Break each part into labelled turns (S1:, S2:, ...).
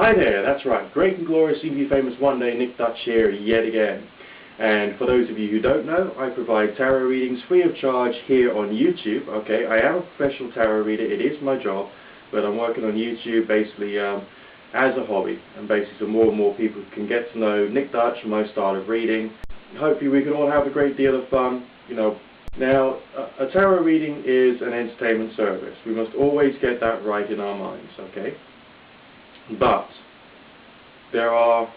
S1: Hi there, that's right. Great and glorious, soon to be famous one day, Nick Dutch here yet again. And for those of you who don't know, I provide tarot readings free of charge here on YouTube. Okay, I am a professional tarot reader, it is my job, but I'm working on YouTube basically as a hobby. And basically so more and more people can get to know Nick Dutch and my style of reading. Hopefully we can all have a great deal of fun, you know. Now, a tarot reading is an entertainment service. We must always get that right in our minds, okay? But there are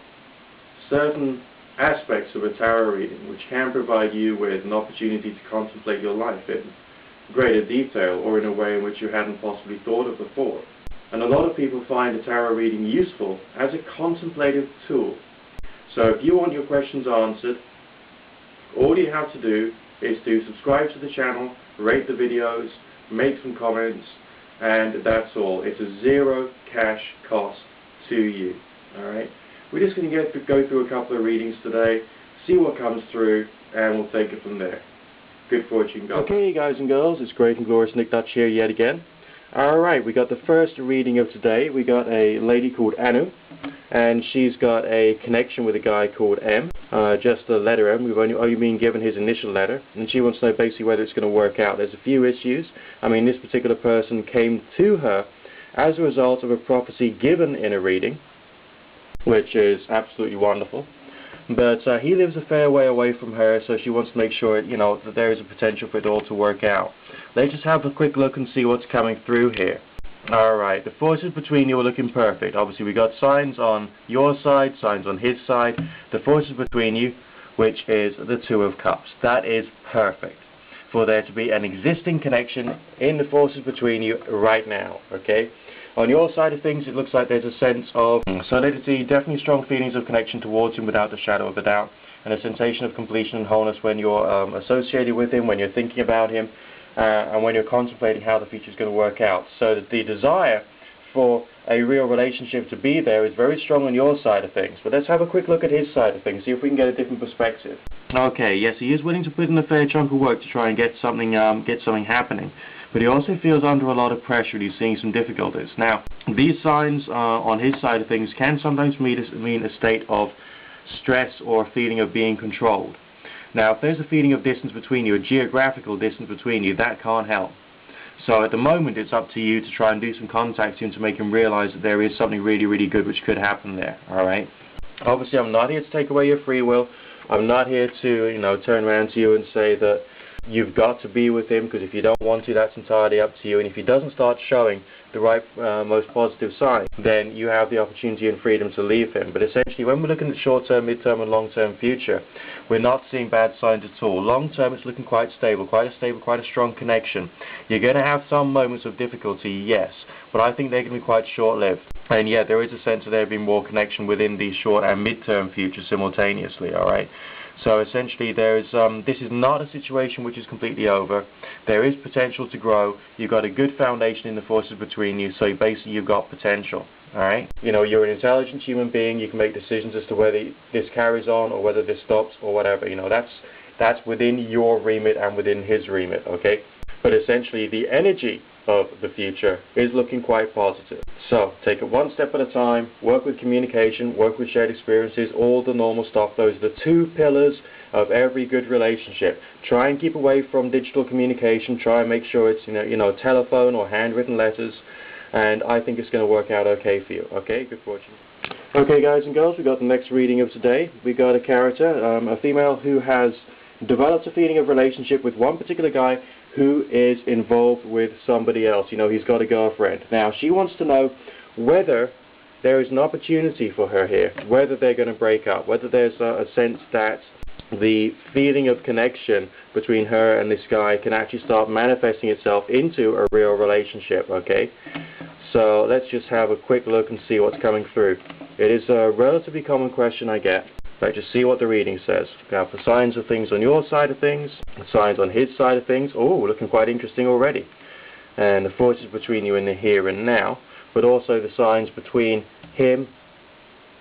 S1: certain aspects of a tarot reading which can provide you with an opportunity to contemplate your life in greater detail or in a way in which you hadn't possibly thought of before. And a lot of people find a tarot reading useful as a contemplative tool. So if you want your questions answered, all you have to do is to subscribe to the channel, rate the videos, make some comments, and that's all. It's a zero cash cost to you. Alright? We're just going to go through a couple of readings today, see what comes through, and we'll take it from there. Good fortune, guys. Okay, guys and girls, it's Great and Glorious Nick Dutch here yet again. Alright, we got the first reading of today. We got a lady called Anu, and she's got a connection with a guy called M. Just the letter M. We've only been given his initial letter, and she wants to know basically whether it's going to work out. There's a few issues. I mean, this particular person came to her as a result of a prophecy given in a reading, which is absolutely wonderful. But he lives a fair way away from her, so she wants to make sure, you know, that there is a potential for it all to work out. Let's just have a quick look and see what's coming through here. Alright, the forces between you are looking perfect. Obviously we got signs on your side, signs on his side. The forces between you, which is the Two of Cups. That is perfect for there to be an existing connection in the forces between you right now, okay? On your side of things, it looks like there's a sense of solidity, definitely strong feelings of connection towards him without a shadow of a doubt, and a sensation of completion and wholeness when you're associated with him, when you're thinking about him, and when you're contemplating how the future is going to work out. So that the desire for a real relationship to be there is very strong on your side of things. But let's have a quick look at his side of things, see if we can get a different perspective. Okay, yes, he is willing to put in a fair chunk of work to try and get something happening. But he also feels under a lot of pressure and he's seeing some difficulties. Now, these signs on his side of things can sometimes mean a state of stress or a feeling of being controlled. Now, if there's a feeling of distance between you, a geographical distance between you, that can't help. So at the moment, it's up to you to try and do some contacting to make him realize that there is something really, really good which could happen there, alright? Obviously, I'm not here to take away your free will. I'm not here to, you know, turn around to you and say that you've got to be with him, because if you don't want to, that's entirely up to you. And if he doesn't start showing the right, most positive sign, then you have the opportunity and freedom to leave him. But essentially, when we're looking at short-term, mid-term, and long-term future, we're not seeing bad signs at all. Long-term, it's looking quite stable, quite a strong connection. You're going to have some moments of difficulty, yes, but I think they're going to be quite short-lived. And yeah, there is a sense of there being more connection within the short and mid-term future simultaneously, alright? So essentially there is, this is not a situation which is completely over. There is potential to grow. You've got a good foundation in the forces between you, so basically you've got potential. Alright? You know, you're an intelligent human being. You can make decisions as to whether this carries on or whether this stops or whatever. You know, that's within your remit and within his remit, okay? But essentially the energy of the future is looking quite positive. So take it one step at a time, work with communication, work with shared experiences, all the normal stuff. Those are the two pillars of every good relationship. Try and keep away from digital communication. Try and make sure it's you know telephone or handwritten letters, and I think it's going to work out okay for you. Okay, good fortune. Okay, guys and girls, we got the next reading of today. We got a character, a female who has developed a feeling of relationship with one particular guy who is involved with somebody else. You know, he's got a girlfriend. Now, she wants to know whether there is an opportunity for her here, whether they're going to break up, whether there's a sense that the feeling of connection between her and this guy can actually start manifesting itself into a real relationship, okay? So let's just have a quick look and see what's coming through. It is a relatively common question I get. Let's just see what the reading says. Now, for signs of things on your side of things, signs on his side of things. Oh, looking quite interesting already. And the forces between you in the here and now, but also the signs between him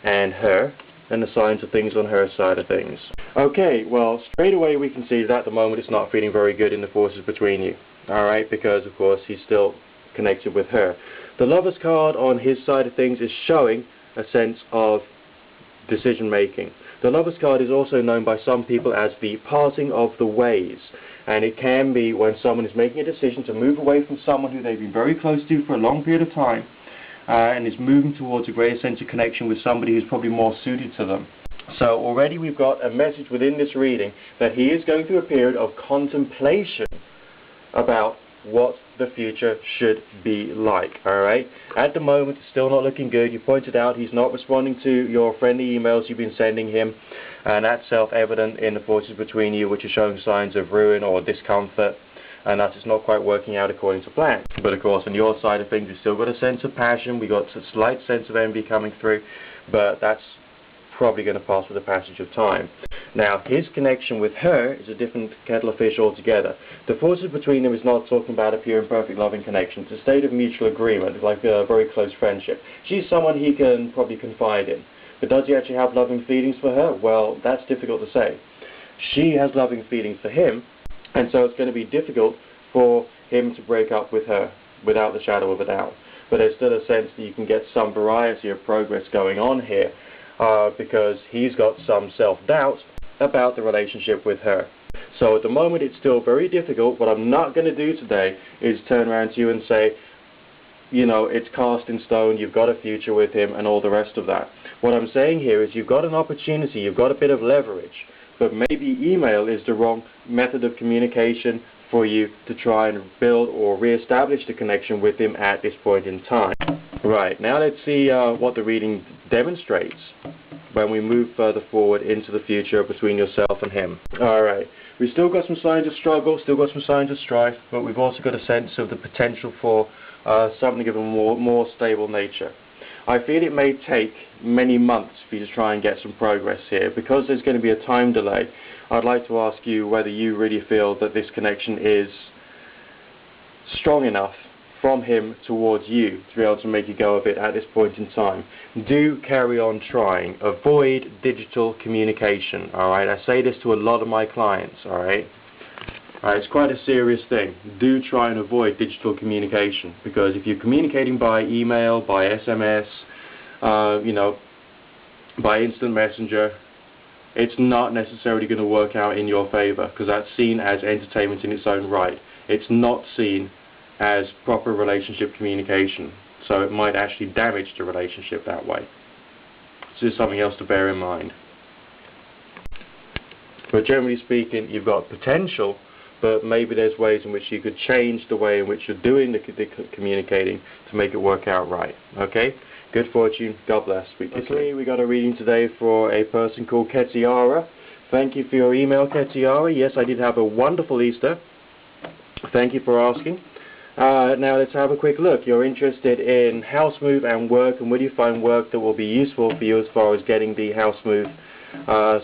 S1: and her, and the signs of things on her side of things. Okay, well, straight away we can see that at the moment it's not feeling very good in the forces between you. Alright, because of course he's still connected with her. The Lover's card on his side of things is showing a sense of decision making. The Lover's card is also known by some people as the parting of the ways, and it can be when someone is making a decision to move away from someone who they've been very close to for a long period of time, and is moving towards a greater sense of connection with somebody who's probably more suited to them. So already we've got a message within this reading that he is going through a period of contemplation about what the future should be like. Alright, at the moment it's still not looking good. You pointed out he's not responding to your friendly emails you've been sending him, and that's self-evident in the forces between you, which are showing signs of ruin or discomfort, and that it's not quite working out according to plan. But of course on your side of things we've still got a sense of passion, we've got a slight sense of envy coming through, but that's probably going to pass with the passage of time. Now, his connection with her is a different kettle of fish altogether. The forces between them is not talking about a pure and perfect loving connection. It's a state of mutual agreement, like a very close friendship. She's someone he can probably confide in. But does he actually have loving feelings for her? Well, that's difficult to say. She has loving feelings for him, and so it's going to be difficult for him to break up with her without the shadow of a doubt. But there's still a sense that you can get some variety of progress going on here, because he's got some self-doubt about the relationship with her. So at the moment it's still very difficult. What I'm not going to do today is turn around to you and say, you know, it's cast in stone, you've got a future with him and all the rest of that. What I'm saying here is you've got an opportunity, you've got a bit of leverage, but maybe email is the wrong method of communication for you to try and build or re-establish the connection with him at this point in time. Right, now let's see what the reading demonstrates when we move further forward into the future between yourself and him. Alright, we've still got some signs of struggle, still got some signs of strife, but we've also got a sense of the potential for something of a more stable nature. I feel it may take many months for you to try and get some progress here. Because there's going to be a time delay, I'd like to ask you whether you really feel that this connection is strong enough from him towards you to be able to make you go of it at this point in time. Do carry on trying. Avoid digital communication. Alright, I say this to a lot of my clients. Alright, it's quite a serious thing. Do try and avoid digital communication, because if you're communicating by email, by SMS, you know, by instant messenger, it's not necessarily going to work out in your favor, because that's seen as entertainment in its own right. It's not seen as proper relationship communication, so it might actually damage the relationship that way. So this is something else to bear in mind. But generally speaking, you've got potential, but maybe there's ways in which you could change the way in which you're doing the communicating to make it work out right. Okay? Good fortune. God bless. Speak to you soon. We got a reading today for a person called Ketiara. Thank you for your email, Ketiara. Yes, I did have a wonderful Easter. Thank you for asking. Now let's have a quick look. You're interested in house move and work, and will you find work that will be useful for you as far as getting the house move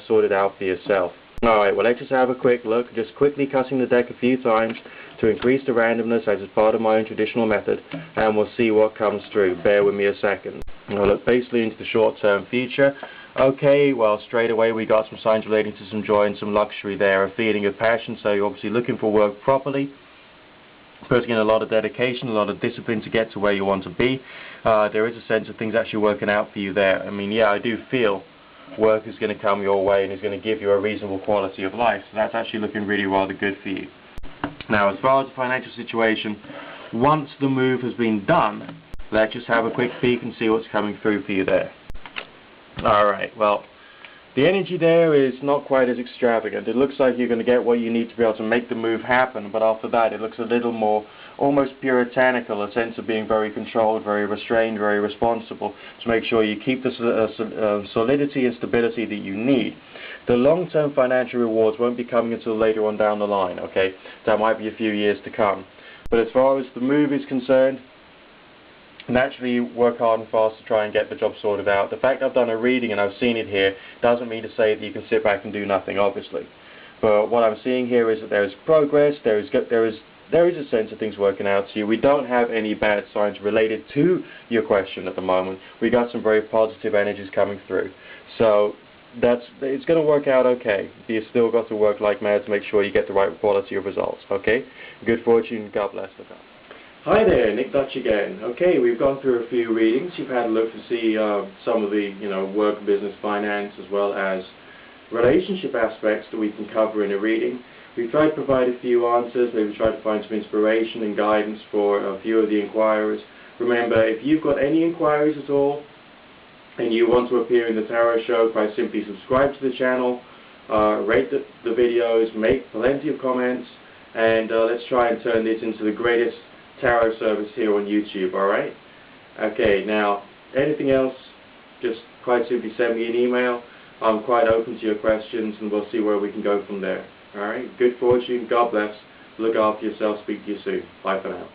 S1: sorted out for yourself? Alright, well let's just have a quick look, just quickly cutting the deck a few times to increase the randomness as is part of my own traditional method, and we'll see what comes through. Bear with me a second. I'll look basically into the short-term future. Okay, well straight away we got some signs relating to some joy and some luxury there, a feeling of passion, so you're obviously looking for work properly, putting in a lot of dedication, a lot of discipline to get to where you want to be. There is a sense of things actually working out for you there. I mean, yeah, I do feel work is going to come your way and is going to give you a reasonable quality of life, so that's actually looking really rather good for you. Now, as far as the financial situation, once the move has been done, let's just have a quick peek and see what's coming through for you there. Alright, well, the energy there is not quite as extravagant. It looks like you're going to get what you need to be able to make the move happen, but after that it looks a little more almost puritanical, a sense of being very controlled, very restrained, very responsible, to make sure you keep the solidity and stability that you need. The long-term financial rewards won't be coming until later on down the line, okay? That might be a few years to come. But as far as the move is concerned, naturally work hard and fast to try and get the job sorted out. The fact I've done a reading and I've seen it here doesn't mean to say that you can sit back and do nothing, obviously. But what I'm seeing here is that there is progress, there is a sense of things working out to you. We don't have any bad signs related to your question at the moment. We got some very positive energies coming through. So it's going to work out okay. You still got to work like mad to make sure you get the right quality of results, okay? Good fortune, God bless. Hi there, Nick Dutch again. Okay, we've gone through a few readings. You've had a look to see some of the, work, business, finance, as well as relationship aspects that we can cover in a reading. We've tried to provide a few answers. Maybe tried to find some inspiration and guidance for a few of the inquirers. Remember, if you've got any inquiries at all and you want to appear in the Tarot Show, quite simply subscribe to the channel, rate the videos, make plenty of comments, and let's try and turn this into the greatest tarot service here on YouTube, alright? Okay, now, anything else, just quite simply send me an email. I'm quite open to your questions, and we'll see where we can go from there. Alright, good fortune, God bless, look after yourself, speak to you soon. Bye for now.